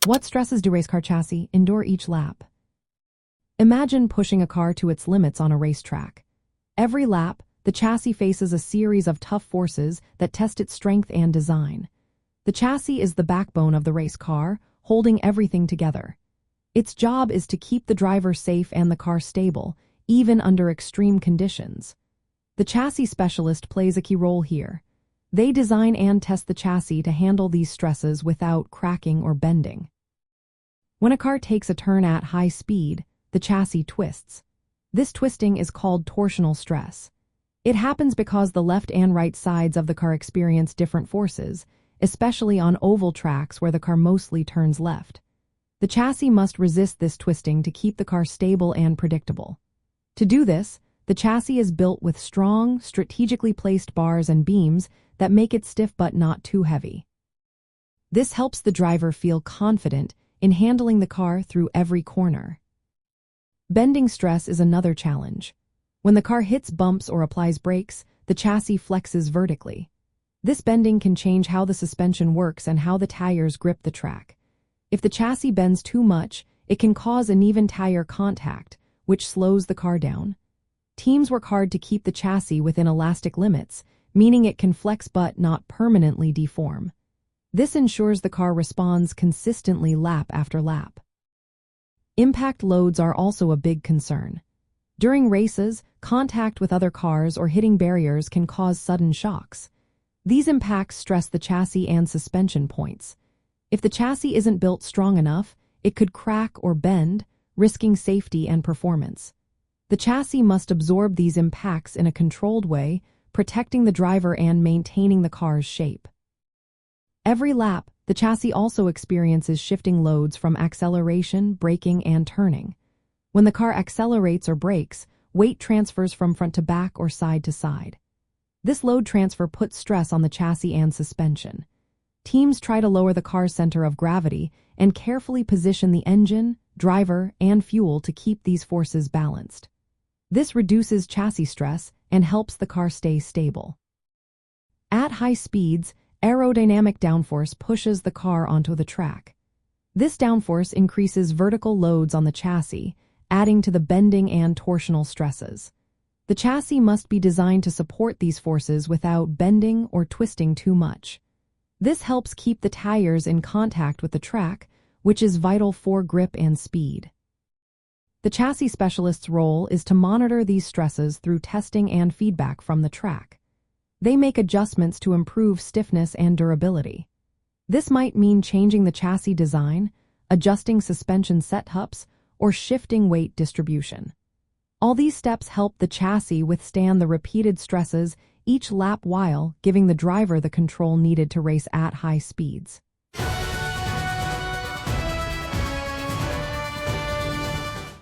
What stresses do race car chassis endure each lap? Imagine pushing a car to its limits on a racetrack. Every lap, the chassis faces a series of tough forces that test its strength and design. The chassis is the backbone of the race car, holding everything together. Its job is to keep the driver safe and the car stable, even under extreme conditions. The chassis specialist plays a key role here. They design and test the chassis to handle these stresses without cracking or bending. When a car takes a turn at high speed, the chassis twists. This twisting is called torsional stress. It happens because the left and right sides of the car experience different forces, especially on oval tracks where the car mostly turns left. The chassis must resist this twisting to keep the car stable and predictable. To do this, the chassis is built with strong, strategically placed bars and beams that make it stiff but not too heavy. This helps the driver feel confident in handling the car through every corner. Bending stress is another challenge. When the car hits bumps or applies brakes, the chassis flexes vertically. This bending can change how the suspension works and how the tires grip the track. If the chassis bends too much, it can cause uneven tire contact, which slows the car down. Teams work hard to keep the chassis within elastic limits, meaning it can flex but not permanently deform. This ensures the car responds consistently lap after lap. Impact loads are also a big concern. During races, contact with other cars or hitting barriers can cause sudden shocks. These impacts stress the chassis and suspension points. If the chassis isn't built strong enough, it could crack or bend, risking safety and performance. The chassis must absorb these impacts in a controlled way, protecting the driver and maintaining the car's shape. Every lap, the chassis also experiences shifting loads from acceleration, braking, and turning. When the car accelerates or brakes, weight transfers from front to back or side to side. This load transfer puts stress on the chassis and suspension. Teams try to lower the car's center of gravity and carefully position the engine, driver, and fuel to keep these forces balanced. This reduces chassis stress and helps the car stay stable. At high speeds, aerodynamic downforce pushes the car onto the track. This downforce increases vertical loads on the chassis, adding to the bending and torsional stresses. The chassis must be designed to support these forces without bending or twisting too much. This helps keep the tires in contact with the track, which is vital for grip and speed. The chassis specialist's role is to monitor these stresses through testing and feedback from the track. They make adjustments to improve stiffness and durability. This might mean changing the chassis design, adjusting suspension setups, or shifting weight distribution. All these steps help the chassis withstand the repeated stresses each lap while giving the driver the control needed to race at high speeds.